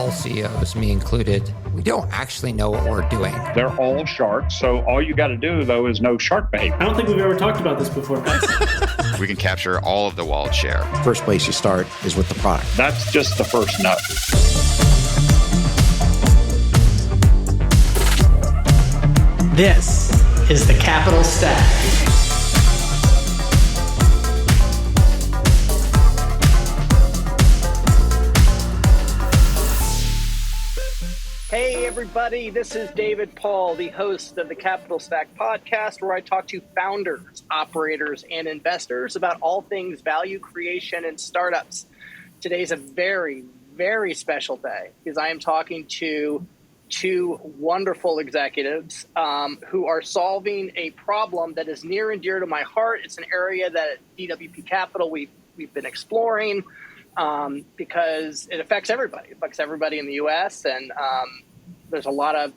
all CEOs, me included, we don't actually know what we're doing. They're all sharks, so all you got to do, though, is know shark behavior. I don't think we've ever talked about this before, guys. We can capture all of the wallet share. First place you start is with the product. That's just the first nut. This is the Capital Stack. Hey everybody, this is David Paul, the host of the Capital Stack podcast, where I talk to founders, operators, and investors about all things value creation and startups. Today's a very, very special day because I am talking to two wonderful executives who are solving a problem that is near and dear to my heart. It's an area that at DWP Capital we've been exploring. Because it affects everybody. It affects everybody in the U.S. and there's a lot of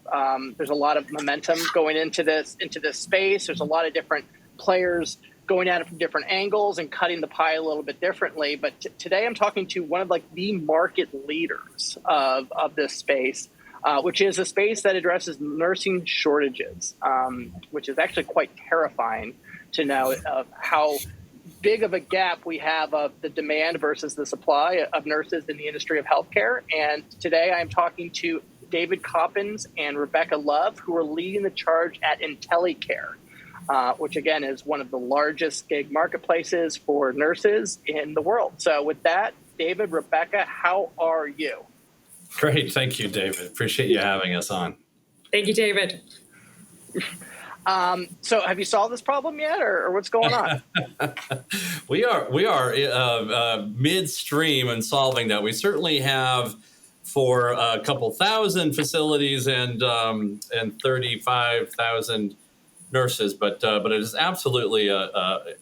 momentum going into this space. There's a lot of different players going at it from different angles and cutting the pie a little bit differently. But today I'm talking to one of the market leaders of this space, which is a space that addresses nursing shortages, which is actually quite terrifying to know of how big of a gap we have of the demand versus the supply of nurses in the industry of healthcare. And today I'm talking to David Coppins and Rebecca Love, who are leading the charge at IntelyCare, which again is one of the largest gig marketplaces for nurses in the world. So with that, David, Rebecca, how are you? Great. Thank you, David. Appreciate you having us on. Thank you, David. So have you solved this problem yet or what's going on? We are midstream in solving that. We certainly have for a couple thousand facilities and 35,000 nurses, but it is absolutely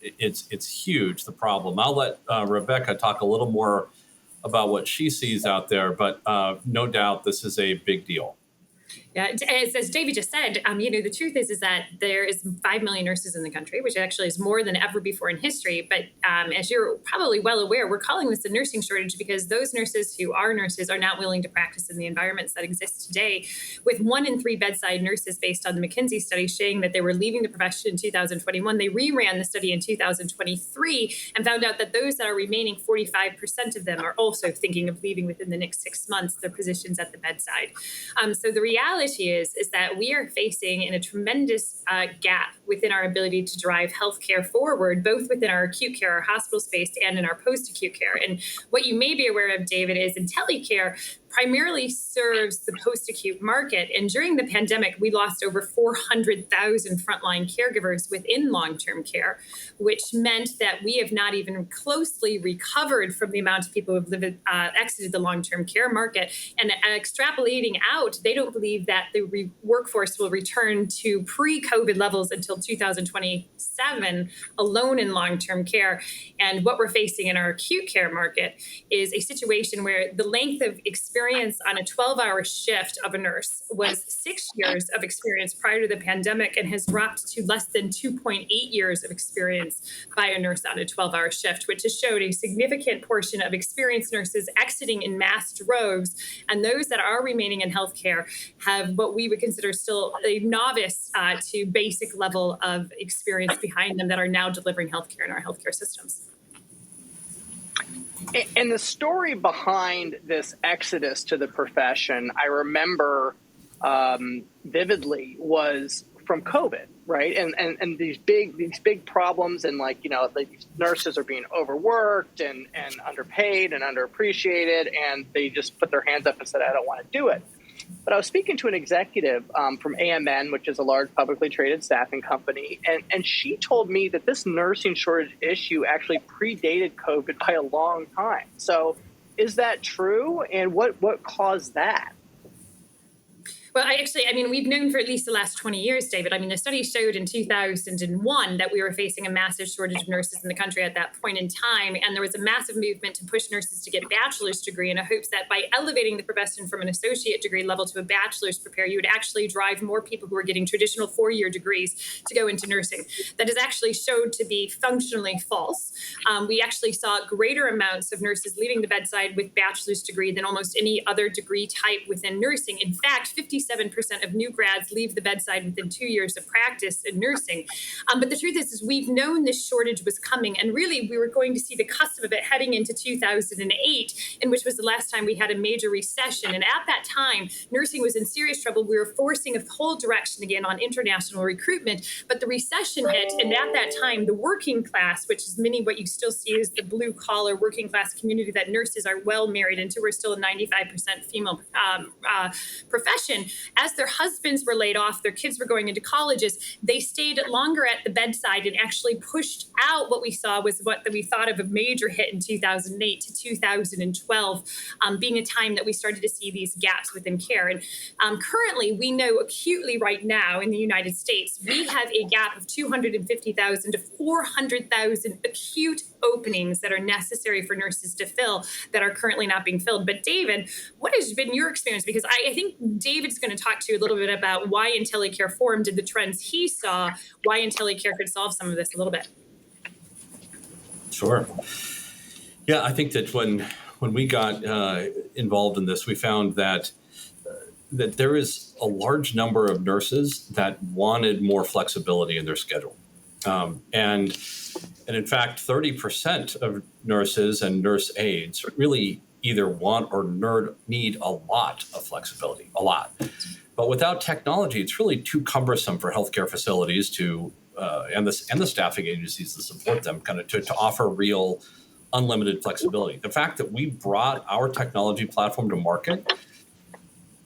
it's huge, the problem. I'll let Rebecca talk a little more about what she sees out there, but no doubt this is a big deal. Yeah, as David just said, the truth is that there is 5 million nurses in the country, which actually is more than ever before in history. But as you're probably well aware, we're calling this a nursing shortage because those nurses who are nurses are not willing to practice in the environments that exist today, with 1 in 3 bedside nurses based on the McKinsey study showing that they were leaving the profession in 2021. They reran the study in 2023 and found out that those that are remaining, 45% of them are also thinking of leaving within the next 6 months their positions at the bedside. So the reality is that we are facing in a tremendous gap within our ability to drive healthcare forward, both within our acute care, our hospital space, and in our post-acute care. And what you may be aware of, David, is IntelyCare primarily serves the post-acute market. And during the pandemic, we lost over 400,000 frontline caregivers within long-term care, which meant that we have not even closely recovered from the amount of people who have exited the long-term care market. And extrapolating out, they don't believe that the workforce will return to pre-COVID levels until 2027 alone in long-term care. And what we're facing in our acute care market is a situation where the length of experience on a 12-hour shift of a nurse was 6 years of experience prior to the pandemic and has dropped to less than 2.8 years of experience by a nurse on a 12-hour shift, which has showed a significant portion of experienced nurses exiting in mass droves. And those that are remaining in healthcare have what we would consider still a novice to basic level of experience behind them that are now delivering healthcare in our healthcare systems. And the story behind this exodus to the profession, I remember vividly, was from COVID, right? And these big problems, and these nurses are being overworked and underpaid and underappreciated, and they just put their hands up and said, "I don't want to do it." But I was speaking to an executive from AMN, which is a large publicly traded staffing company, and she told me that this nursing shortage issue actually predated COVID by a long time. So is that true? And what caused that? Well, we've known for at least the last 20 years, David. The study showed in 2001 that we were facing a massive shortage of nurses in the country at that point in time. And there was a massive movement to push nurses to get a bachelor's degree in the hopes that by elevating the profession from an associate degree level to a bachelor's prepare, you would actually drive more people who are getting traditional 4-year degrees to go into nursing. That is actually showed to be functionally false. We actually saw greater amounts of nurses leaving the bedside with bachelor's degree than almost any other degree type within nursing. In fact, 57% of new grads leave the bedside within 2 years of practice in nursing. But the truth is we've known this shortage was coming, and really we were going to see the cusp of it heading into 2008, in which was the last time we had a major recession. And at that time, nursing was in serious trouble. We were forcing a whole direction again on international recruitment, but the recession hit, and at that time, the working class, which is many what you still see is the blue collar working class community that nurses are well married into, we're still a 95% female profession. As their husbands were laid off, their kids were going into colleges, they stayed longer at the bedside and actually pushed out what we saw was what we thought of a major hit in 2008 to 2012, being a time that we started to see these gaps within care. And currently, we know acutely right now in the United States, we have a gap of 250,000 to 400,000 acute openings that are necessary for nurses to fill that are currently not being filled. But David, what has been your experience? Because I think David's going to talk to you a little bit about why IntelyCare formed and the trends he saw, why IntelyCare could solve some of this a little bit. Sure. Yeah, I think that when we got involved in this, we found that there is a large number of nurses that wanted more flexibility in their schedule. And in fact, 30% of nurses and nurse aides really either want or need a lot of flexibility, a lot. But without technology, it's really too cumbersome for healthcare facilities to and the staffing agencies to support them, kind of to offer real unlimited flexibility. The fact that we brought our technology platform to market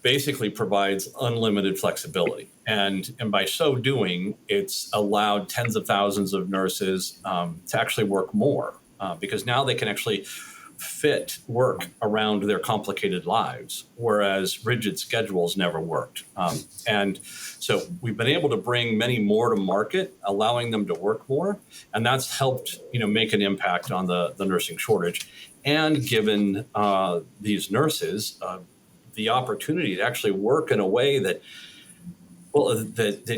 basically provides unlimited flexibility. And by so doing, it's allowed tens of thousands of nurses to actually work more because now they can actually fit work around their complicated lives, whereas rigid schedules never worked. And so we've been able to bring many more to market, allowing them to work more. And that's helped, make an impact on the nursing shortage and given these nurses the opportunity to actually work in a way that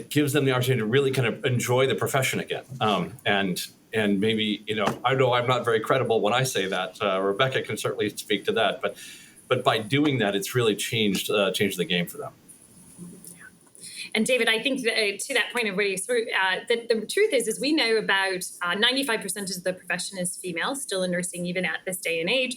gives them the opportunity to really kind of enjoy the profession again. And maybe, I know I'm not very credible when I say that. Rebecca can certainly speak to that. But by doing that, it's really changed the game for them. And David, I think that, to that point of what you spoke, the truth is we know about 95% of the profession is female, still in nursing even at this day and age.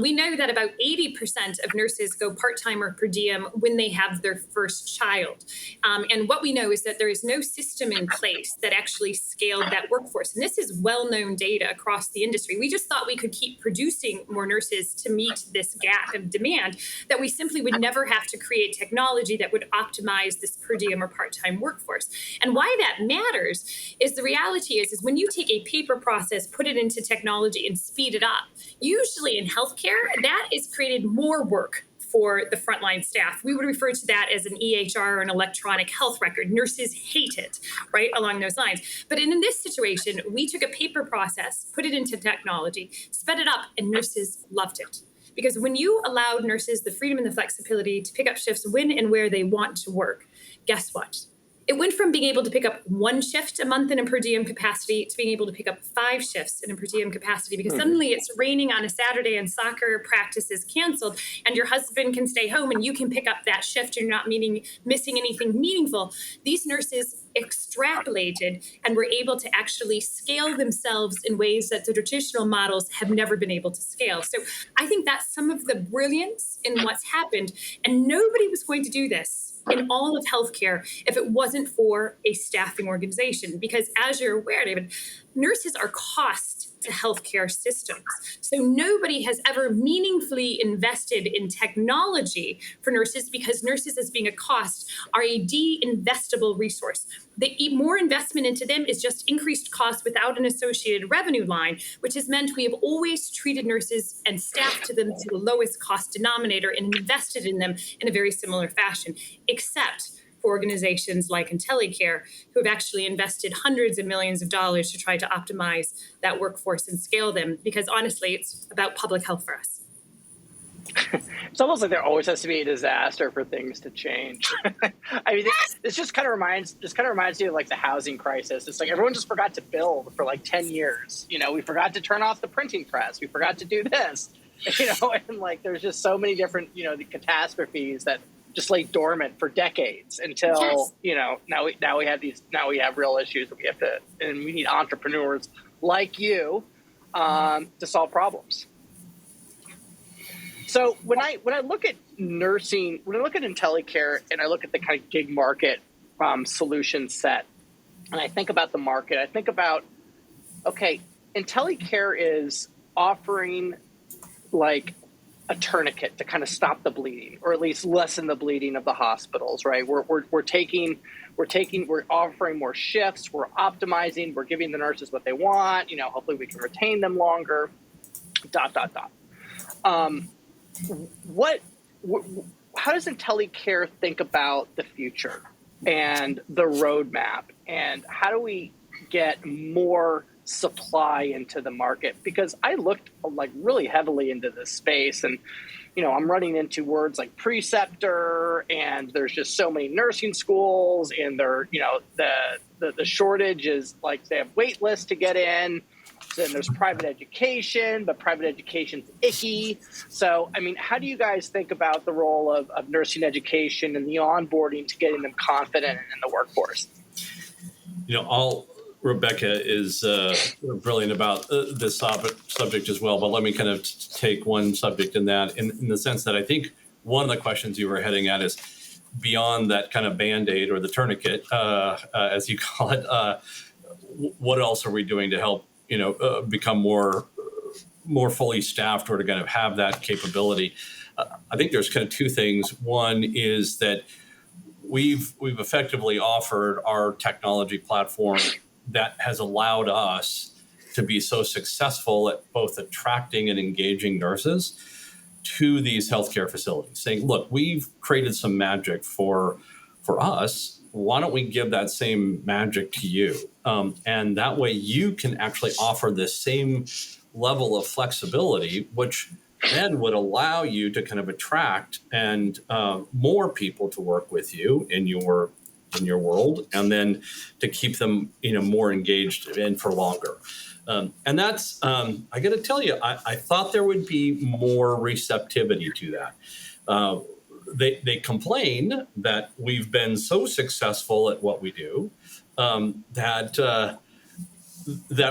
We know that about 80% of nurses go part-time or per diem when they have their first child. And what we know is that there is no system in place that actually scaled that workforce. And this is well-known data across the industry. We just thought we could keep producing more nurses to meet this gap of demand, that we simply would never have to create technology that would optimize this per diem or part-time workforce. And why that matters is the reality is when you take a paper process, put it into technology and speed it up, usually in healthcare, that has created more work for the frontline staff. We would refer to that as an EHR or an electronic health record. Nurses hate it, right, along those lines. But in this situation, we took a paper process, put it into technology, sped it up, and nurses loved it. Because when you allowed nurses the freedom and the flexibility to pick up shifts when and where they want to work, guess what? It went from being able to pick up one shift a month in a per diem capacity to being able to pick up 5 shifts in a per diem capacity, because suddenly it's raining on a Saturday and soccer practice is canceled and your husband can stay home and you can pick up that shift. You're not missing anything meaningful. These nurses extrapolated and were able to actually scale themselves in ways that the traditional models have never been able to scale. So I think that's some of the brilliance in what's happened. And nobody was going to do this in all of healthcare if it wasn't for a staffing organization. Because as you're aware, David, nurses are cost to healthcare systems. So nobody has ever meaningfully invested in technology for nurses because nurses, as being a cost, are a de-investable resource. More investment into them is just increased cost without an associated revenue line, which has meant we have always treated nurses and staff to them to the lowest cost denominator and invested in them in a very similar fashion, except for organizations like IntelyCare, who have actually invested hundreds of millions of dollars to try to optimize that workforce and scale them, because honestly, it's about public health for us. It's almost like there always has to be a disaster for things to change. I mean, this just kind of reminds me of like the housing crisis. It's like everyone just forgot to build for like 10 years. You know, we forgot to turn off the printing press. We forgot to do this. You know, and like there's just so many different, you know, the catastrophes that just lay dormant for decades until, yes, you know, now we have real issues that we have to, and we need entrepreneurs like you to solve problems. So when I look at nursing, when I look at IntelyCare and I look at the kind of gig market solution set, and I think about the market, I think about, okay, IntelyCare is offering like a tourniquet to kind of stop the bleeding, or at least lessen the bleeding of the hospitals, right? We're offering more shifts, we're optimizing, we're giving the nurses what they want, you know, hopefully we can retain them longer, ... How does IntelyCare think about the future and the roadmap, and how do we get more supply into the market? Because I looked like really heavily into this space, and you know, I'm running into words like preceptor, and there's just so many nursing schools, and they're, you know, the shortage is like they have wait lists to get in. Then there's private education, but private education's icky. So, I mean, how do you guys think about the role of nursing education and the onboarding to getting them confident in the workforce? You know, Rebecca is brilliant about this subject as well, but let me kind of take one subject in that, in the sense that I think one of the questions you were heading at is beyond that kind of Band-Aid or the tourniquet, as you call it, what else are we doing to help, you know, become more fully staffed, or to kind of have that capability? I think there's kind of two things. One is that we've effectively offered our technology platform that has allowed us to be so successful at both attracting and engaging nurses to these healthcare facilities, saying, look, we've created some magic for us. Why don't we give that same magic to you? And that way you can actually offer the same level of flexibility, which then would allow you to kind of attract and more people to work with you in your world, and then to keep them, you know, more engaged and for longer. And that's, I got to tell you, I thought there would be more receptivity to that. They complain that we've been so successful at what we do that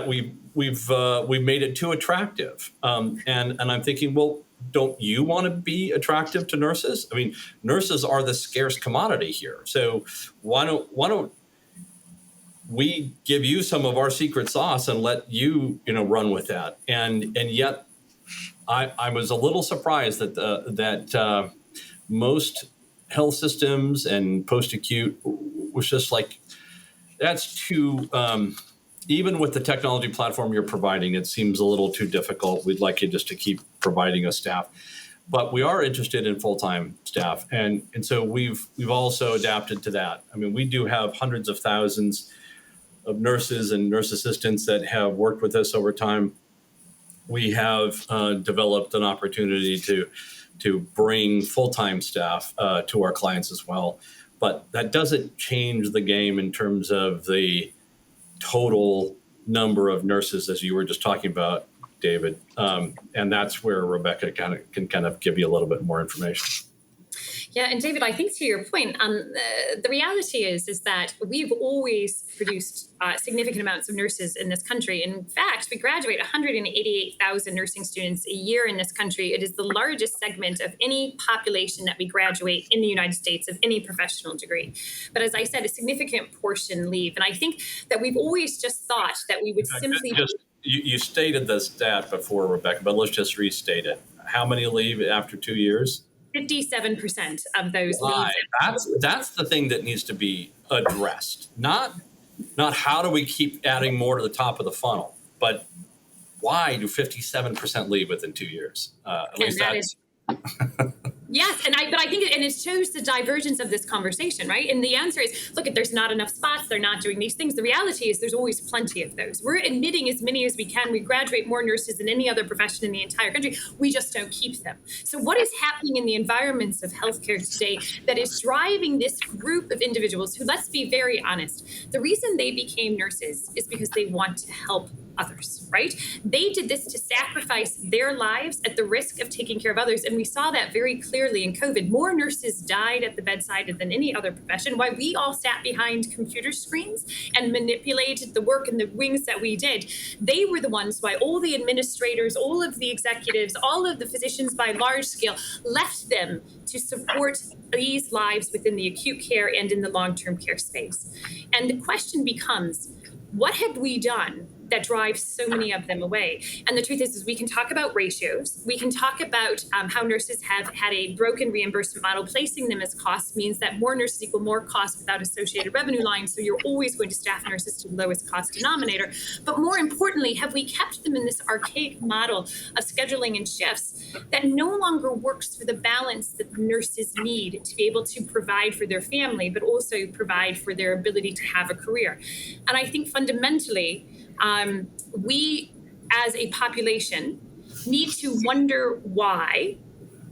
we've made it too attractive. And I'm thinking, well, don't you want to be attractive to nurses? I mean, nurses are the scarce commodity here. So why don't we give you some of our secret sauce and let you, you know, run with that? And yet, I was a little surprised that most health systems and post-acute was just like, that's too, even with the technology platform you're providing, it seems a little too difficult. We'd like you just to keep providing us staff. But we are interested in full-time staff. And so we've also adapted to that. I mean, we do have hundreds of thousands of nurses and nurse assistants that have worked with us over time. We have developed an opportunity to bring full-time staff to our clients as well. But that doesn't change the game in terms of the total number of nurses, as you were just talking about, David. And that's where Rebecca can kind of give you a little bit more information. Yeah, and David, I think to your point, the reality is that we've always produced significant amounts of nurses in this country. In fact, we graduate 188,000 nursing students a year in this country. It is the largest segment of any population that we graduate in the United States of any professional degree. But as I said, a significant portion leave. And I think that we've always just thought that we would simply... You stated the stat before, Rebecca, but let's just restate it. How many leave after 2 years? 57% of those leave. That's the thing that needs to be addressed. Not how do we keep adding more to the top of the funnel, but why do 57% leave within 2 years? At least that's... Yes, but I think it shows the divergence of this conversation, right? And the answer is, look, there's not enough spots. They're not doing these things. The reality is there's always plenty of those. We're admitting as many as we can. We graduate more nurses than any other profession in the entire country. We just don't keep them. So what is happening in the environments of healthcare today that is driving this group of individuals who, let's be very honest, the reason they became nurses is because they want to help others, right? They did this to sacrifice their lives at the risk of taking care of others. And we saw that very clearly in COVID. More nurses died at the bedside than any other profession. Why we all sat behind computer screens and manipulated the work and the wings that we did. They were the ones why all the administrators, all of the executives, all of the physicians by large scale left them to support these lives within the acute care and in the long-term care space. And the question becomes, what have we done that drives so many of them away? And the truth is we can talk about ratios. We can talk about how nurses have had a broken reimbursement model. Placing them as costs means that more nurses equal more costs without associated revenue lines. So you're always going to staff nurses to the lowest cost denominator. But more importantly, have we kept them in this archaic model of scheduling and shifts that no longer works for the balance that nurses need to be able to provide for their family, but also provide for their ability to have a career? And I think fundamentally, we as a population need to wonder why,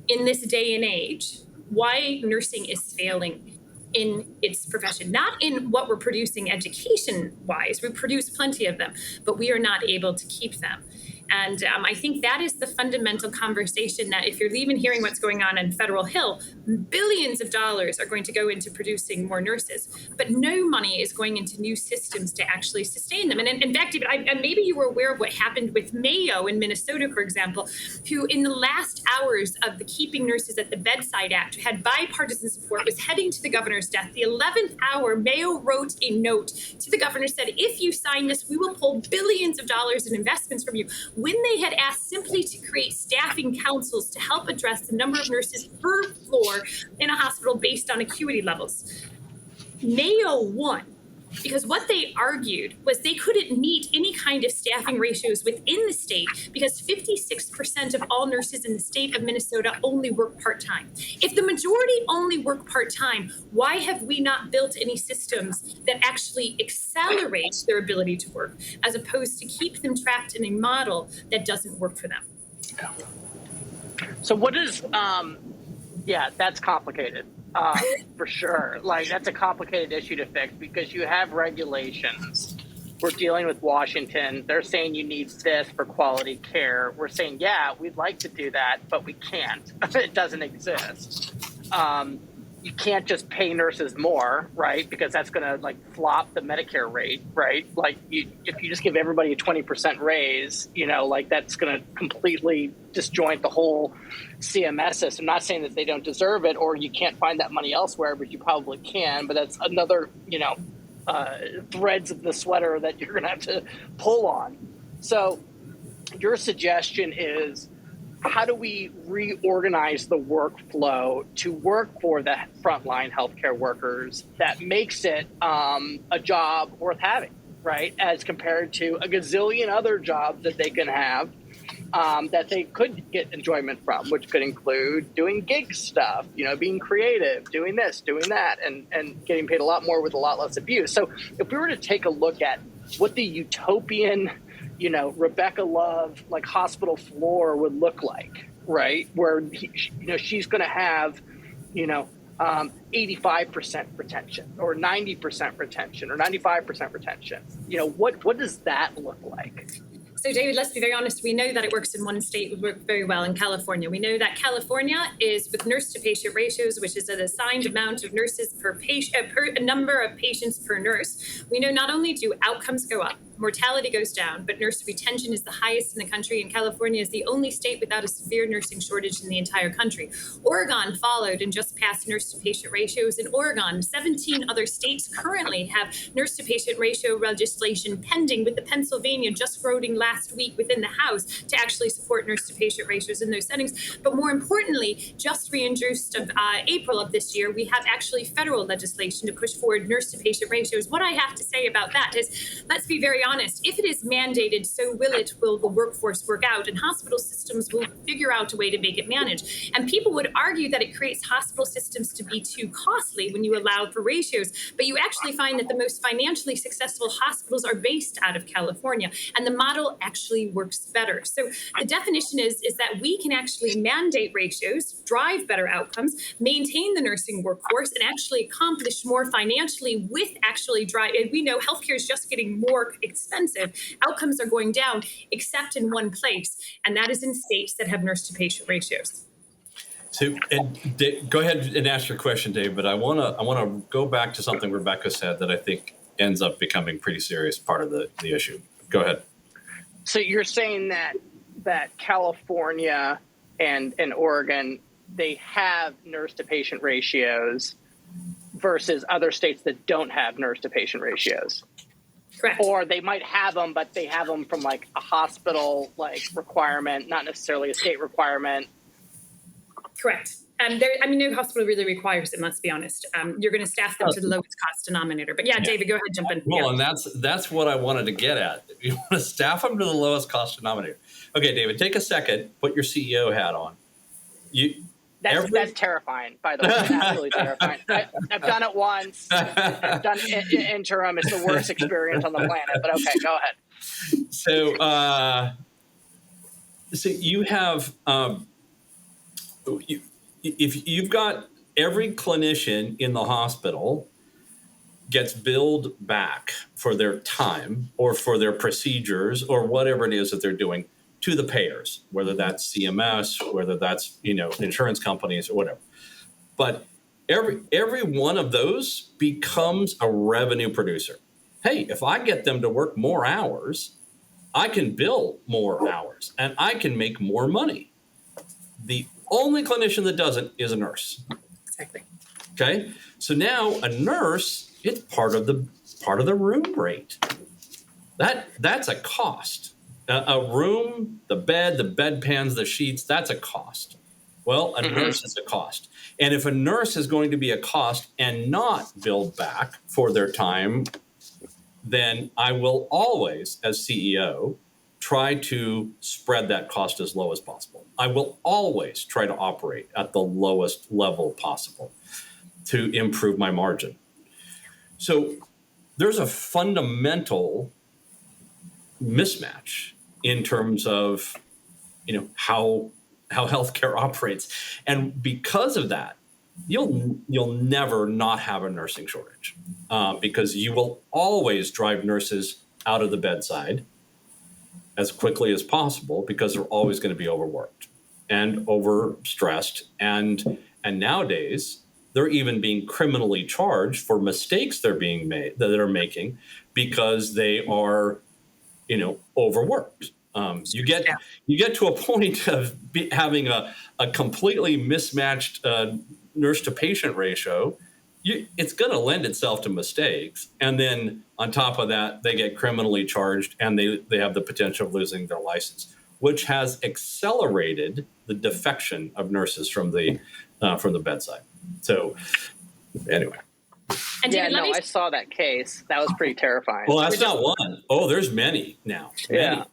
in this day and age, why nursing is failing in its profession. Not in what we're producing education-wise. We produce plenty of them, but we are not able to keep them. And I think that is the fundamental conversation that if you're even hearing what's going on Federal Hill, billions of dollars are going to go into producing more nurses, but no money is going into new systems to actually sustain them. And in fact, and maybe you were aware of what happened with Mayo in Minnesota, for example, who in the last hours of the Keeping Nurses at the Bedside Act, who had bipartisan support, was heading to the governor's death. The 11th hour, Mayo wrote a note to the governor, said, if you sign this, we will pull billions of dollars in investments from you. When they had asked simply to create staffing councils to help address the number of nurses per floor in a hospital based on acuity levels. Mayo won because what they argued was they couldn't meet any kind of staffing ratios within the state because 56% of all nurses in the state of Minnesota only work part-time. If the majority only work part-time, why have we not built any systems that actually accelerate their ability to work as opposed to keep them trapped in a model that doesn't work for them? So what is, that's complicated. For sure. Like, that's a complicated issue to fix because you have regulations. We're dealing with Washington. They're saying you need this for quality care. We're saying, yeah, we'd like to do that, but we can't. It doesn't exist. You can't just pay nurses more, right? Because that's going to like flop the Medicare rate, right? Like if you just give everybody a 20% raise, like that's going to completely disjoint the whole CMS system. I'm not saying that they don't deserve it or you can't find that money elsewhere, but you probably can. But that's another, threads of the sweater that you're going to have to pull on. So your suggestion is, how do we reorganize the workflow to work for the frontline healthcare workers that makes it a job worth having, right? As compared to a gazillion other jobs that they can have that they could get enjoyment from, which could include doing gig stuff, being creative, doing this, doing that, and getting paid a lot more with a lot less abuse. So if we were to take a look at what the utopian Rebecca Love, like hospital floor would look like, right? Where, she's going to have, 85% retention or 90% retention or 95% retention. What does that look like? So, David, let's be very honest. We know that it works in one state. It would work very well in California. We know that California is with nurse-to-patient ratios, which is an assigned amount of nurses per patient, per number of patients per nurse. We know not only do outcomes go up, mortality goes down, but nurse retention is the highest in the country, and California is the only state without a severe nursing shortage in the entire country. Oregon followed and just passed nurse-to-patient ratios. In Oregon, 17 other states currently have nurse-to-patient ratio legislation pending, with the Pennsylvania just voting last week within the House to actually support nurse-to-patient ratios in those settings. But more importantly, just reintroduced of April of this year, we have actually federal legislation to push forward nurse-to-patient ratios. What I have to say about that is, let's be very honest, if it is mandated, so will the workforce work out, and hospital systems will figure out a way to make it manage. And people would argue that it creates hospital systems to be too costly when you allow for ratios, but you actually find that the most financially successful hospitals are based out of California, and the model actually works better. So the definition is that we can actually mandate ratios, drive better outcomes, maintain the nursing workforce, and actually accomplish more financially with actually drive. And we know healthcare is just getting more expensive. Outcomes are going down, except in one place, and that is in states that have nurse-to-patient ratios. So, and go ahead and ask your question, Dave. But I want to go back to something Rebecca said that I think ends up becoming pretty serious part of the issue. Go ahead. So you're saying that California and Oregon, they have nurse-to-patient ratios versus other states that don't have nurse-to-patient ratios. Correct. Or they might have them, but they have them from like a hospital like requirement, not necessarily a state requirement. Correct. No hospital really requires it, let's be honest. You're going to staff them to the lowest cost denominator. But yeah, David, go ahead, jump in. Well, yeah. And that's what I wanted to get at. You want to staff them to the lowest cost denominator. Okay, David, take a second, put your CEO hat on. That's terrifying, by the way. That's absolutely terrifying. I've done it once. I've done it in interim. It's the worst experience on the planet. But okay, go ahead. So you have if you've got every clinician in the hospital gets billed back for their time or for their procedures or whatever it is that they're doing to the payers, whether that's CMS, whether that's insurance companies or whatever. But every one of those becomes a revenue producer. Hey, if I get them to work more hours, I can bill more hours and I can make more money. The only clinician that doesn't is a nurse. Exactly. Okay. So now a nurse, it's part of the room rate. That's a cost. A room, the bed, the bedpans, the sheets, that's a cost. Well, a nurse is a cost. And if a nurse is going to be a cost and not billed back for their time, then I will always, as CEO, try to spread that cost as low as possible. I will always try to operate at the lowest level possible to improve my margin. So there's a fundamental mismatch in terms of how healthcare operates. And because of that, you'll never not have a nursing shortage because you will always drive nurses out of the bedside as quickly as possible because they're always going to be overworked and overstressed. And nowadays, they're even being criminally charged for mistakes they're they're making because they are, overworked. You get to a point of having a completely mismatched nurse-to-patient ratio. It's going to lend itself to mistakes. And then on top of that, they get criminally charged and they have the potential of losing their license, which has accelerated the defection of nurses from the bedside. So anyway. I saw that case. That was pretty terrifying. Well, that's not one. Oh, there's many now. Yeah. Many.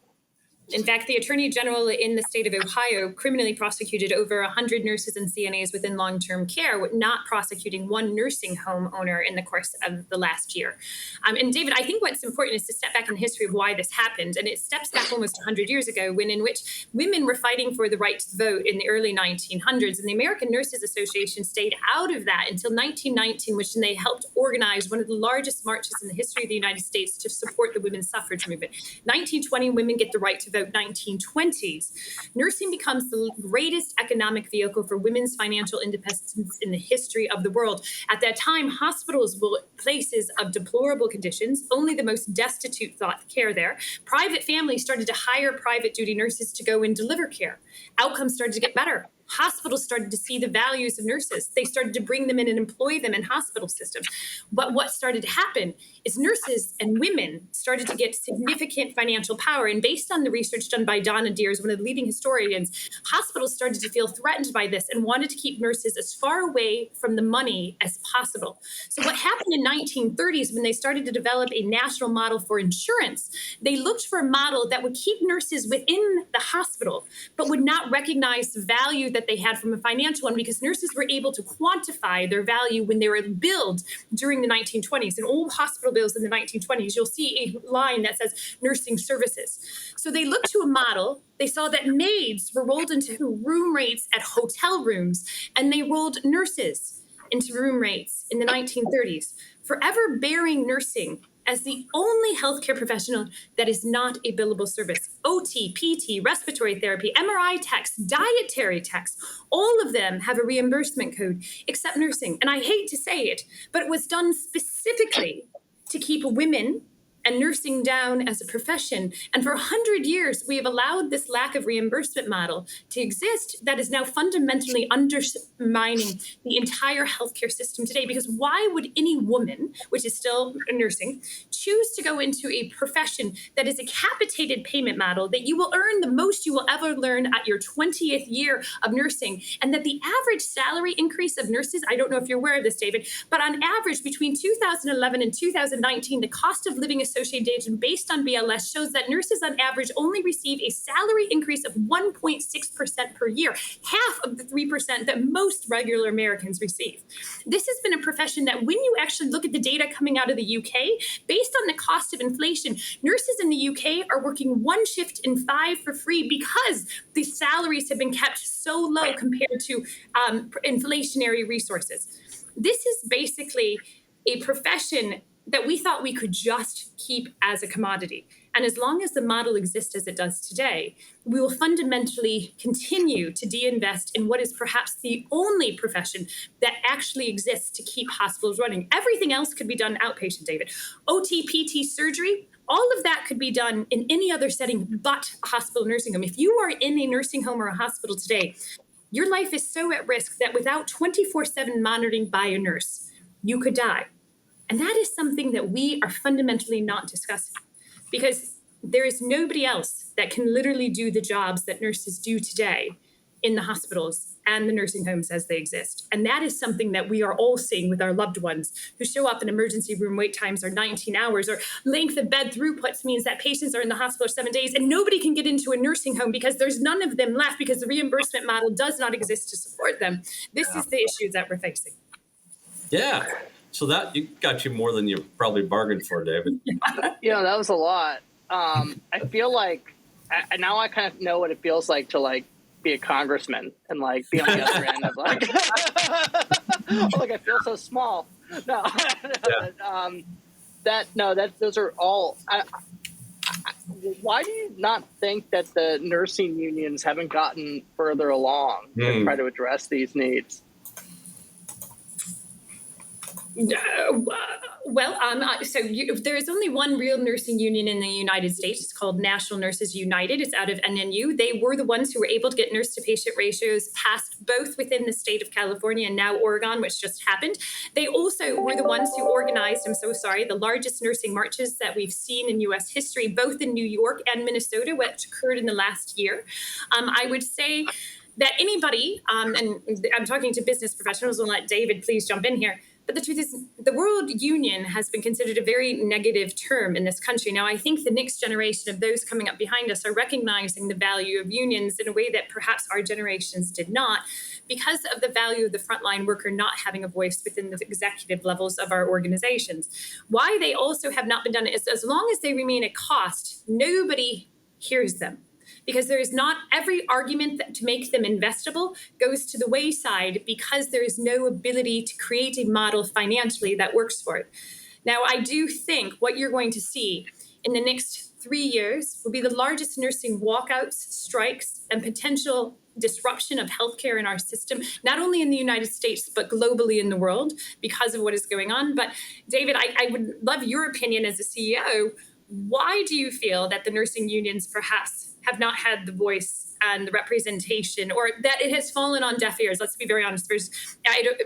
In fact, the Attorney General in the state of Ohio criminally prosecuted over 100 nurses and CNAs within long-term care, with not prosecuting one nursing home owner in the course of the last year. And David, I think what's important is to step back in the history of why this happened. And it steps back almost 100 years ago, when in which women were fighting for the right to vote in the early 1900s. And the American Nurses Association stayed out of that until 1919, which they helped organize one of the largest marches in the history of the United States to support the women's suffrage movement. 1920, women get the right to vote. 1920s, nursing becomes the greatest economic vehicle for women's financial independence in the history of the world. At that time, hospitals were places of deplorable conditions. Only the most destitute sought care there. Private families started to hire private duty nurses to go and deliver care. Outcomes started to get better. Hospitals started to see the values of nurses. They started to bring them in and employ them in hospital systems. But what started to happen is nurses and women started to get significant financial power. And based on the research done by Donna Deers, one of the leading historians, hospitals started to feel threatened by this and wanted to keep nurses as far away from the money as possible. So what happened in 1930s, when they started to develop a national model for insurance, they looked for a model that would keep nurses within the hospital, but would not recognize the value that they had from a financial one, because nurses were able to quantify their value when they were billed during the 1920s. In old hospital bills in the 1920s, you'll see a line that says nursing services. So they looked to a model. They saw that maids were rolled into room rates at hotel rooms, and they rolled nurses into room rates in the 1930s, forever bearing nursing as the only healthcare professional that is not a billable service. OT, PT, respiratory therapy, MRI techs, dietary techs, all of them have a reimbursement code except nursing. And I hate to say it, but it was done specifically to keep women and nursing down as a profession. And for 100 years, we have allowed this lack of reimbursement model to exist that is now fundamentally undermining the entire healthcare system today. Because why would any woman, which is still nursing, choose to go into a profession that is a capitated payment model, that you will earn the most you will ever learn at your 20th year of nursing, and that the average salary increase of nurses, I don't know if you're aware of this, David, but on average between 2011 and 2019, the cost of living associated data based on BLS shows that nurses on average only receive a salary increase of 1.6% per year, half of the 3% that most regular Americans receive. This has been a profession that, when you actually look at the data coming out of the UK, based on the cost of inflation, nurses in the UK are working one shift in 5 for free because the salaries have been kept so low compared to inflationary resources. This is basically a profession that we thought we could just keep as a commodity. And as long as the model exists as it does today, we will fundamentally continue to de-invest in what is perhaps the only profession that actually exists to keep hospitals running. Everything else could be done outpatient, David. OT, PT, surgery, all of that could be done in any other setting but a hospital nursing home. If you are in a nursing home or a hospital today, your life is so at risk that without 24/7 monitoring by a nurse, you could die. And that is something that we are fundamentally not discussing, because there is nobody else that can literally do the jobs that nurses do today in the hospitals and the nursing homes as they exist. And that is something that we are all seeing with our loved ones who show up in emergency room wait times are 19 hours, or length of bed throughputs means that patients are in the hospital 7 days and nobody can get into a nursing home because there's none of them left because the reimbursement model does not exist to support them. This is the issue that we're facing. Yeah. So that got you more than you probably bargained for, David. That was a lot. I feel like now I kind of know what it feels like to be a congressman and be on the other end of I feel so small. No, those are all. Why do you not think that the nursing unions haven't gotten further along to try to address these needs? There is only one real nursing union in the United States. It's called National Nurses United. It's out of NNU. They were the ones who were able to get nurse-to-patient ratios passed both within the state of California and now Oregon, which just happened. They also were the ones who organized, the largest nursing marches that we've seen in U.S. history, both in New York and Minnesota, which occurred in the last year. I would say that anybody, and I'm talking to business professionals, and let David please jump in here, But the truth is, the word union has been considered a very negative term in this country. Now, I think the next generation of those coming up behind us are recognizing the value of unions in a way that perhaps our generations did not, because of the value of the frontline worker not having a voice within the executive levels of our organizations. Why they also have not been done is, as long as they remain a cost, nobody hears them. Because there is not every argument that to make them investable goes to the wayside because there is no ability to create a model financially that works for it. Now, I do think what you're going to see in the next 3 years will be the largest nursing walkouts, strikes, and potential disruption of healthcare in our system, not only in the United States, but globally in the world because of what is going on. But David, I would love your opinion as a CEO. Why do you feel that the nursing unions perhaps have not had the voice and the representation, or that it has fallen on deaf ears? Let's be very honest. There's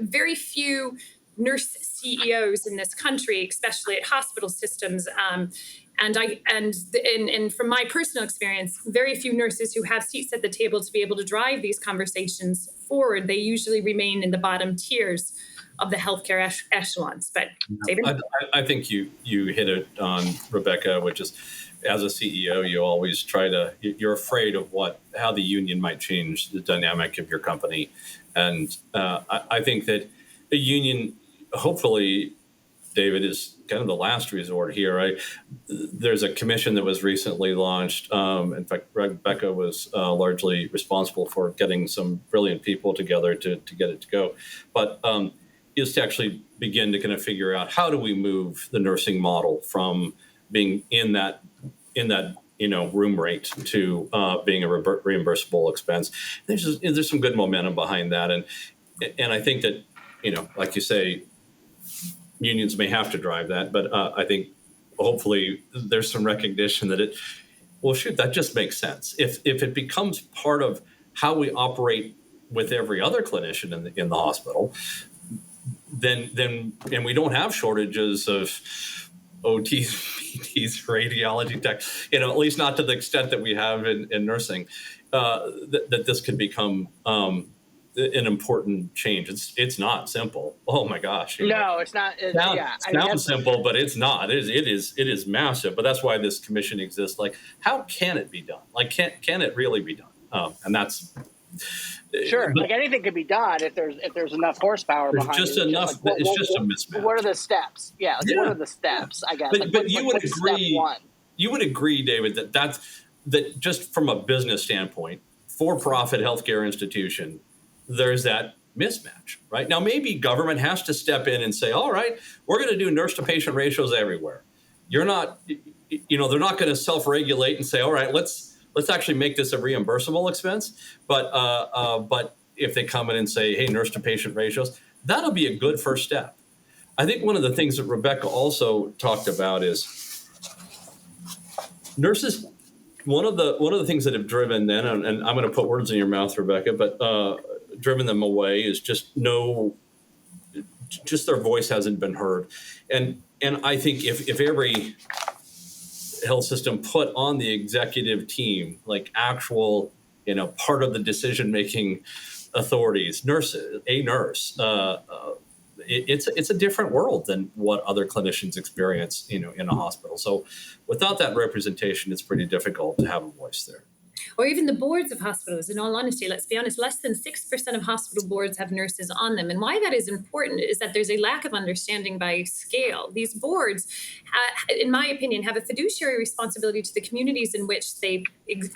very few nurse CEOs in this country, especially at hospital systems. And from my personal experience, very few nurses who have seats at the table to be able to drive these conversations forward. They usually remain in the bottom tiers of the healthcare echelons. But David? I think you hit it on, Rebecca, which is, as a CEO, you always you're afraid of how the union might change the dynamic of your company. And I think that a union, hopefully, David, is kind of the last resort here, right? There's a commission that was recently launched. In fact, Rebecca was largely responsible for getting some brilliant people together to get it to go. But is to actually begin to kind of figure out, how do we move the nursing model from being in that room rate to being a reimbursable expense. There's some good momentum behind that, and I think that, like you say, unions may have to drive that, but I think hopefully there's some recognition that that just makes sense. If it becomes part of how we operate with every other clinician in the hospital, then and we don't have shortages of OTs, PTs, radiology tech, at least not to the extent that we have in nursing, that this could become an important change. It's not simple. Oh my gosh. No, it's not. It sounds simple, but it's not. It is massive. But that's why this commission exists. Like, how can it be done? Like, can it really be done? And that's sure. Like, anything can be done if there's enough horsepower behind it. Just enough. It's just a mismatch. What are the steps? Yeah. What are the steps? I guess. But you would agree. You would agree, David, that just from a business standpoint, for-profit healthcare institution, there's that mismatch, right? Now, maybe government has to step in and say, all right, we're going to do nurse-to-patient ratios everywhere. They're not going to self-regulate and say, all right, let's actually make this a reimbursable expense. But if they come in and say, hey, nurse-to-patient ratios, that'll be a good first step. I think one of the things that Rebecca also talked about is nurses. One of the things that have driven them, and I'm going to put words in your mouth, Rebecca, but driven them away is just their voice hasn't been heard. And I think if every health system put on the executive team, like actual, part of the decision-making authorities, a nurse, it's a different world than what other clinicians experience, in a hospital. So without that representation, it's pretty difficult to have a voice there. Or even the boards of hospitals. In all honesty, let's be honest, less than 6% of hospital boards have nurses on them. And why that is important is that there's a lack of understanding by scale. These boards, in my opinion, have a fiduciary responsibility to the communities in which they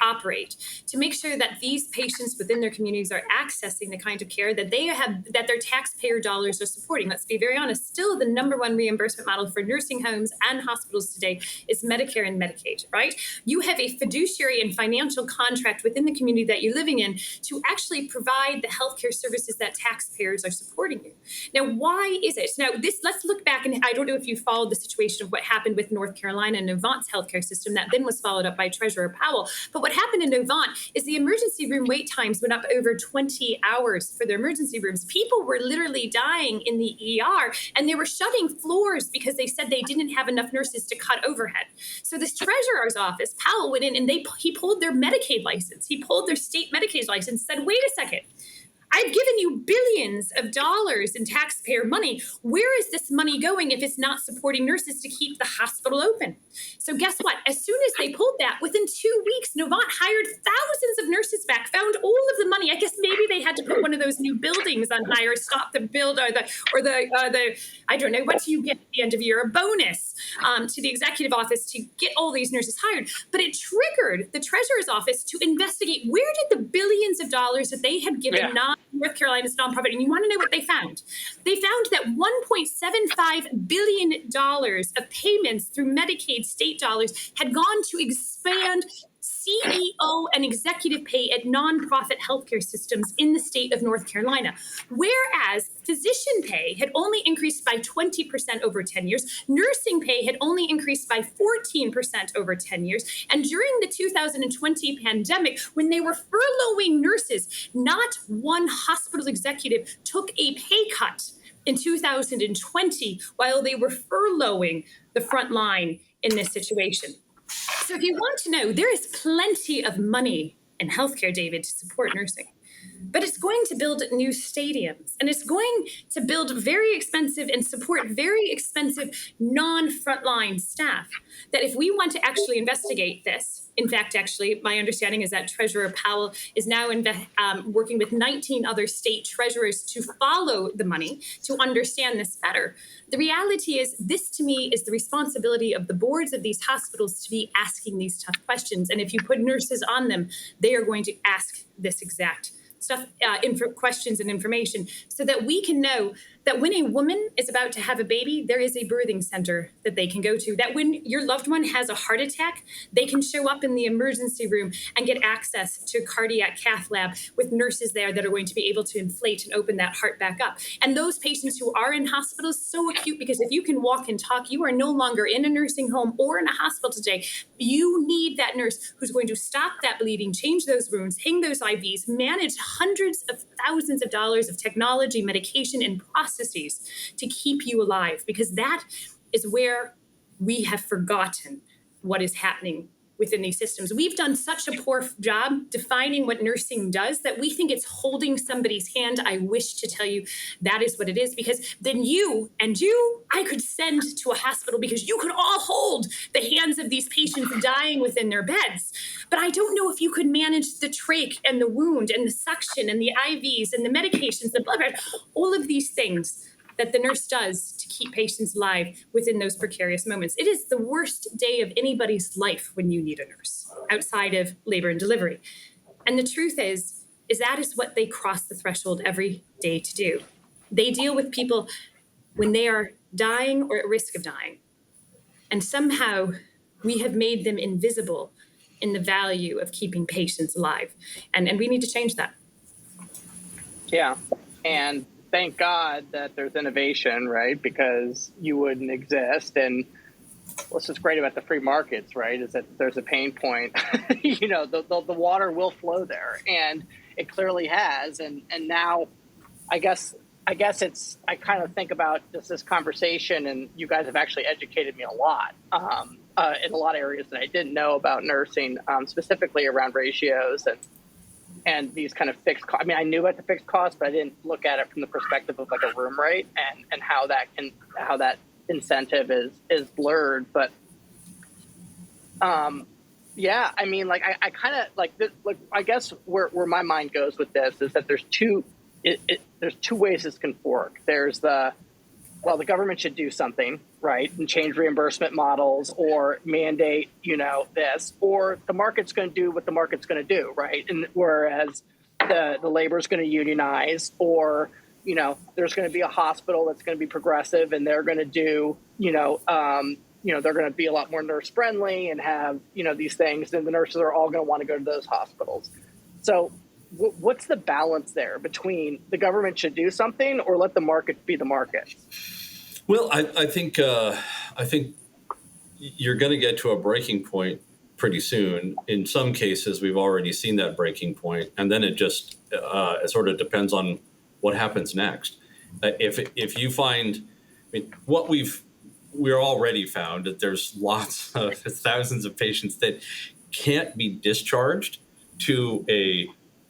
operate to make sure that these patients within their communities are accessing the kind of care that that their taxpayer dollars are supporting. Let's be very honest, still the number one reimbursement model for nursing homes and hospitals today is Medicare and Medicaid, right? You have a fiduciary and financial contract within the community that you're living in to actually provide the healthcare services that taxpayers are supporting you. Now, why is it? Now, let's look back, and I don't know if you followed the situation of what happened with North Carolina and Novant's healthcare system that then was followed up by Treasurer Powell. But what happened in Novant is the emergency room wait times went up over 20 hours for their emergency rooms. People were literally dying in the ER, and they were shutting floors because they said they didn't have enough nurses to cut overhead. So this treasurer's office, Powell, went in and he pulled their Medicaid license. He pulled their state Medicaid license and said, wait a second. I've given you billions of dollars in taxpayer money. Where is this money going if it's not supporting nurses to keep the hospital open? So guess what? As soon as they pulled that, within 2 weeks, Novant hired thousands of nurses back, found all of the money. I guess maybe they had to put one of those new buildings on hire, stop the build, or the I don't know, what do you get at the end of the year? A bonus to the executive office to get all these nurses hired. But it triggered the treasurer's office to investigate where did the billions of dollars that they had given North Carolina's nonprofit, and you want to know what they found? They found that $1.75 billion of payments through Medicaid state dollars had gone to expand CEO and executive pay at nonprofit healthcare systems in the state of North Carolina, whereas physician pay had only increased by 20% over 10 years, nursing pay had only increased by 14% over 10 years, and during the 2020 pandemic, when they were furloughing nurses, not one hospital executive took a pay cut in 2020 while they were furloughing the front line in this situation. So if you want to know, there is plenty of money in healthcare, David, to support nursing. But it's going to build new stadiums, and it's going to build very expensive and support very expensive non-frontline staff. That if we want to actually investigate this, in fact, actually, my understanding is that Treasurer Powell is now working with 19 other state treasurers to follow the money, to understand this better. The reality is, this to me is the responsibility of the boards of these hospitals to be asking these tough questions. And if you put nurses on them, they are going to ask this exact questions and information, so that we can know that when a woman is about to have a baby, there is a birthing center that they can go to. That when your loved one has a heart attack, they can show up in the emergency room and get access to a cardiac cath lab with nurses there that are going to be able to inflate and open that heart back up. And those patients who are in hospitals, so acute, because if you can walk and talk, you are no longer in a nursing home or in a hospital today. You need that nurse who's going to stop that bleeding, change those wounds, hang those IVs, manage hundreds of thousands of dollars of technology, medication, and processes to keep you alive, because that is where we have forgotten what is happening within these systems. We've done such a poor job defining what nursing does that we think it's holding somebody's hand. I wish to tell you that is what it is, because then I could send to a hospital because you could all hold the hands of these patients dying within their beds. But I don't know if you could manage the trach and the wound and the suction and the IVs and the medications, the blood pressure, all of these things that the nurse does to keep patients alive within those precarious moments. It is the worst day of anybody's life when you need a nurse outside of labor and delivery. And the truth is that is what they cross the threshold every day to do. They deal with people when they are dying or at risk of dying. And somehow we have made them invisible in the value of keeping patients alive. And we need to change that. Yeah. And thank God that there's innovation, right? Because you wouldn't exist. And what's just great about the free markets, right, is that there's a pain point. The water will flow there, and it clearly has. And now, I guess I kind of think about just this conversation, and you guys have actually educated me a lot in a lot of areas that I didn't know about nursing, specifically around ratios and these kind of fixed costs. I mean, I knew about the fixed costs, but I didn't look at it from the perspective of like a room rate and how that incentive is blurred. But yeah, I mean, like I kind of like this. Like I guess where my mind goes with this is that there's two ways this can fork. There's the government should do something, right, and change reimbursement models or mandate, this, or the market's going to do what the market's going to do, right? And whereas the labor is going to unionize, or, there's going to be a hospital that's going to be progressive and they're going to do, they're going to be a lot more nurse friendly and have, these things, then the nurses are all going to want to go to those hospitals. So what's the balance there between the government should do something or let the market be the market? Well, I think you're going to get to a breaking point pretty soon. In some cases, we've already seen that breaking point, and then it just it sort of depends on what happens next. If you find, we're already found that there's lots of thousands of patients that can't be discharged to a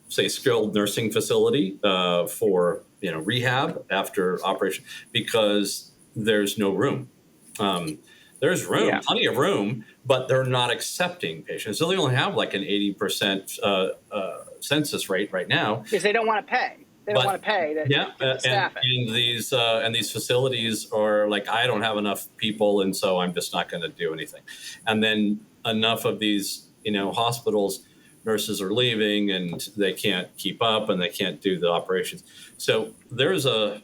say, skilled nursing facility for rehab after operation because there's no room. There's room, plenty of room, but they're not accepting patients. So they only have like an 80% census rate right now. Because they don't want to pay. They don't want to pay to staff it. And these facilities are like, I don't have enough people, and so I'm just not going to do anything. And then enough of these, hospitals, nurses are leaving, and they can't keep up, and they can't do the operations. So there's a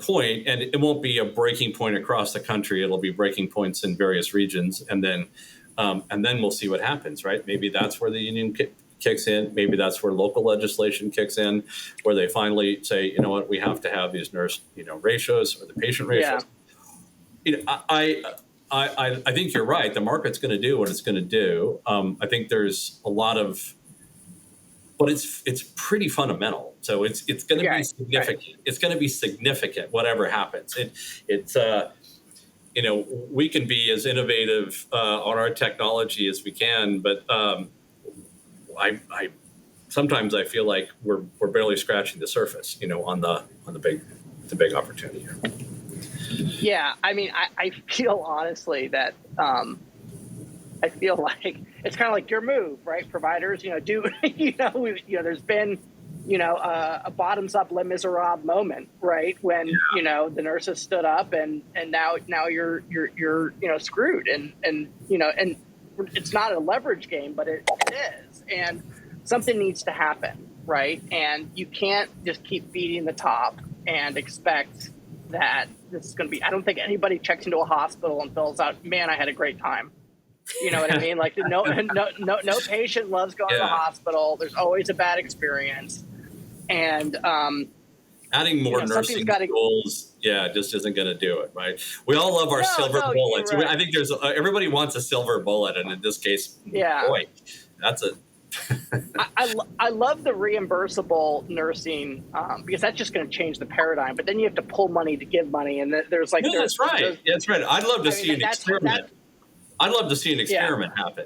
point, and it won't be a breaking point across the country. It'll be breaking points in various regions, and then we'll see what happens, right? Maybe that's where the union kicks in. Maybe that's where local legislation kicks in, where they finally say, you know what, we have to have these nurse, ratios or the patient ratios. Yeah. I think you're right. The market's going to do what it's going to do. I think there's a lot of, but it's pretty fundamental. So it's going to be significant. Right. It's going to be significant, whatever happens. We can be as innovative on our technology as we can, but I sometimes I feel like we're barely scratching the surface, on the big opportunity here. Yeah, I mean, I feel honestly that I feel like it's kind of like your move, right? Providers, there's been, a bottoms up Les Miserables moment, right? When the nurses stood up and now you're screwed, and it's not a leverage game, but it is, and something needs to happen, right? And you can't just keep feeding the top and expect that this is going to be. I don't think anybody checks into a hospital and fills out, man, I had a great time. You know what I mean? Like no patient loves going to the hospital. There's always a bad experience, and adding more nursing schools, just isn't going to do it, right? We all love our silver bullets. Right. I think there's everybody wants a silver bullet, and in this case, boy, that's a. I love the reimbursable nursing because that's just going to change the paradigm. But then you have to pull money to give money, and there's like that's right. That's right. I'd love to see an experiment. I'd love to see an experiment happen.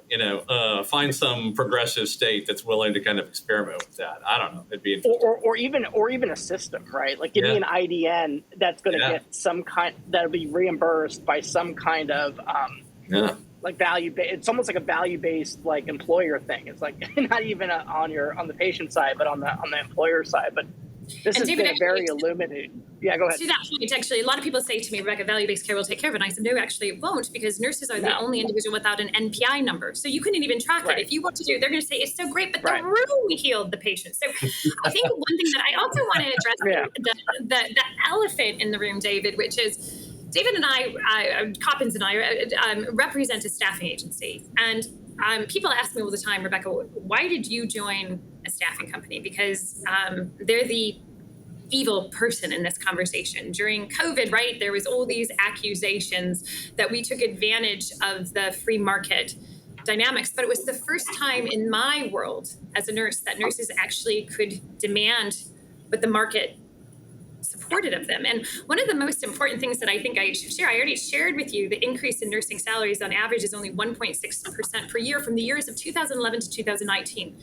Find some progressive state that's willing to kind of experiment with that. I don't know. It'd be interesting. or even a system, right? Like give me an IDN that's going to get some kind that'll be reimbursed by some kind of like value. It's almost like a value based like employer thing. It's like not even on the patient side, but on the employer side. But this has been very illuminating. Yeah, go ahead. To that point, actually, a lot of people say to me, Rebecca, value-based care will take care of it. And I said, no, actually it won't, because nurses are the only individual without an NPI number. So you couldn't even track it. If you want to do, they're going to say, it's so great, but the room healed the patient. So I think one thing that I also want to address, the elephant in the room, David, which is, David and I, Coppins and I, represent a staffing agency. And people ask me all the time, Rebecca, why did you join a staffing company? Because they're the evil person in this conversation. During COVID, right, there was all these accusations that we took advantage of the free market dynamics, but it was the first time in my world as a nurse that nurses actually could demand what the market supported of them. And one of the most important things that I think I should share, I already shared with you, the increase in nursing salaries on average is only 1.6% per year from the years of 2011 to 2019.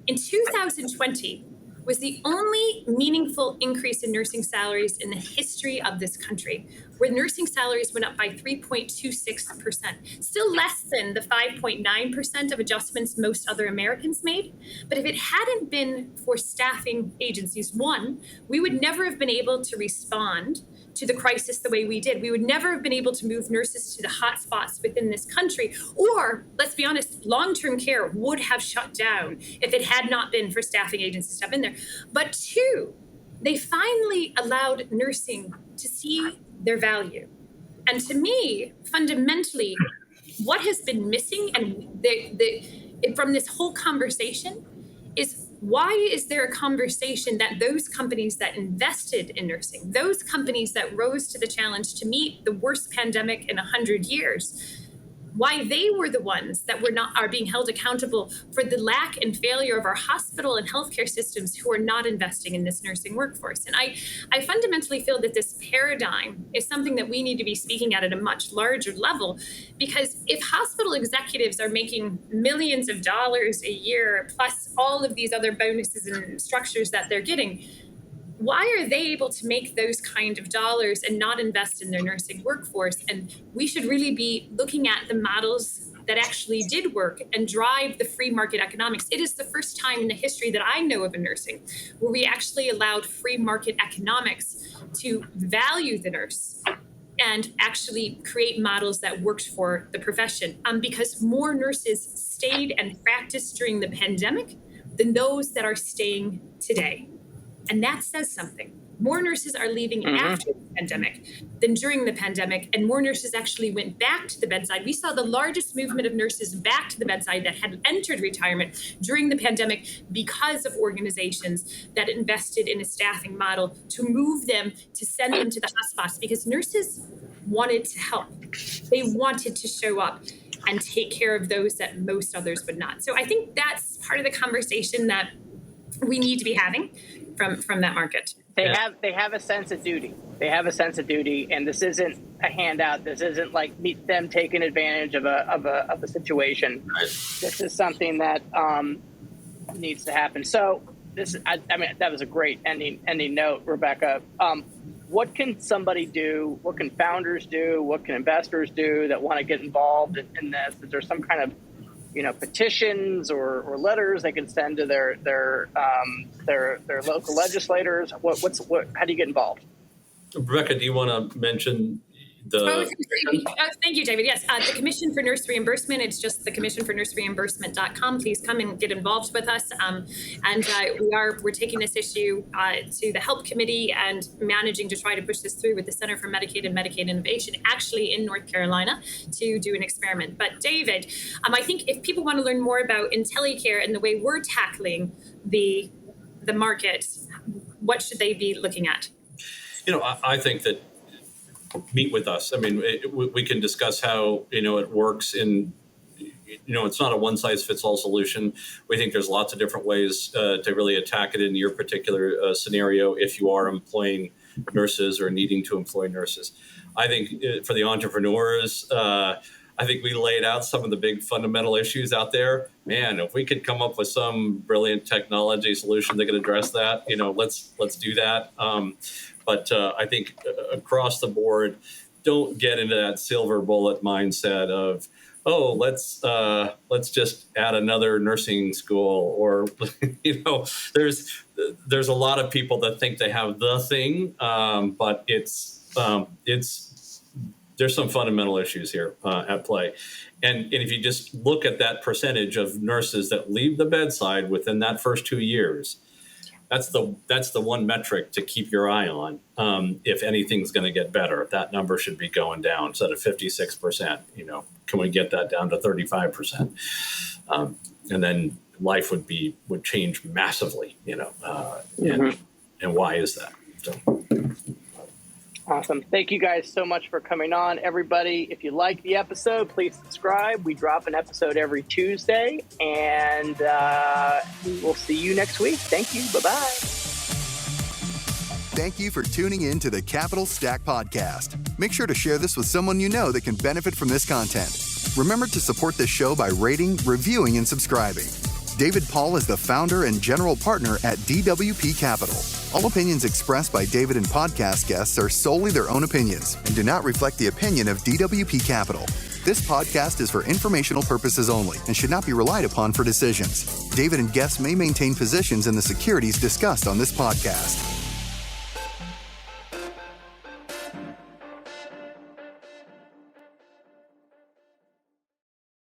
In 2020, was the only meaningful increase in nursing salaries in the history of this country, where nursing salaries went up by 3.26%, still less than the 5.9% of adjustments most other Americans made. But if it hadn't been for staffing agencies, one, we would never have been able to respond to the crisis the way we did. We would never have been able to move nurses to the hot spots within this country. Or, let's be honest, long-term care would have shut down if it had not been for staffing agencies to step in there. But two, they finally allowed nursing to see their value. And to me, fundamentally, what has been missing and from this whole conversation is, why is there a conversation that those companies that invested in nursing, those companies that rose to the challenge to meet the worst pandemic in 100 years, why they were the ones that are being held accountable for the lack and failure of our hospital and healthcare systems who are not investing in this nursing workforce. And I fundamentally feel that this paradigm is something that we need to be speaking at a much larger level, because if hospital executives are making millions of dollars a year, plus all of these other bonuses and structures that they're getting, why are they able to make those kind of dollars and not invest in their nursing workforce? And we should really be looking at the models that actually did work and drive the free market economics. It is the first time in the history that I know of in nursing where we actually allowed free market economics to value the nurse and actually create models that worked for the profession. Because more nurses stayed and practiced during the pandemic than those that are staying today. And that says something. More nurses are leaving after the pandemic than during the pandemic, and more nurses actually went back to the bedside. We saw the largest movement of nurses back to the bedside that had entered retirement during the pandemic because of organizations that invested in a staffing model to move them, to send them to the hotspots, because nurses wanted to help. They wanted to show up and take care of those that most others would not. So I think that's part of the conversation that we need to be having from that market. They have a sense of duty. They have a sense of duty, and this isn't a handout. This isn't like meet them taking advantage of a situation. Right. This is something that needs to happen. So I mean, that was a great ending note, Rebecca. What can somebody do? What can founders do? What can investors do that want to get involved in this? Is there some kind of petitions or letters they can send to their local legislators? How do you get involved? Rebecca, do you want to mention the... Thank you, David. Yes, the Commission for Nurse Reimbursement. It's just the commissionfornursereimbursement.com. Please come and get involved with us. We're taking this issue to the Help Committee and managing to try to push this through with the Center for Medicaid and Medicaid Innovation, actually in North Carolina, to do an experiment. But David, I think if people want to learn more about IntelyCare and the way we're tackling the market, what should they be looking at? I think that meet with us. I mean, we can discuss how, it works in, it's not a one size fits all solution. We think there's lots of different ways to really attack it in your particular scenario if you are employing nurses or needing to employ nurses. I think for the entrepreneurs, I think we laid out some of the big fundamental issues out there. Man, if we could come up with some brilliant technology solution that could address that, let's do that. But I think across the board, don't get into that silver bullet mindset of, let's just add another nursing school, or there's a lot of people that think they have the thing, but there's some fundamental issues here at play. And if you just look at that percentage of nurses that leave the bedside within that first 2 years, that's the one metric to keep your eye on. If anything's going to get better, that number should be going down. Instead of 56%, can we get that down to 35%? And then life would change massively, and why is that? So. Awesome. Thank you guys so much for coming on. Everybody, if you like the episode, please subscribe. We drop an episode every Tuesday, and we'll see you next week. Thank you. Bye-bye. Thank you for tuning in to the Capital Stack Podcast. Make sure to share this with someone you know that can benefit from this content. Remember to support this show by rating, reviewing, and subscribing. David Paul is the founder and general partner at DWP Capital. All opinions expressed by David and podcast guests are solely their own opinions and do not reflect the opinion of DWP Capital. This podcast is for informational purposes only and should not be relied upon for decisions. David and guests may maintain positions in the securities discussed on this podcast.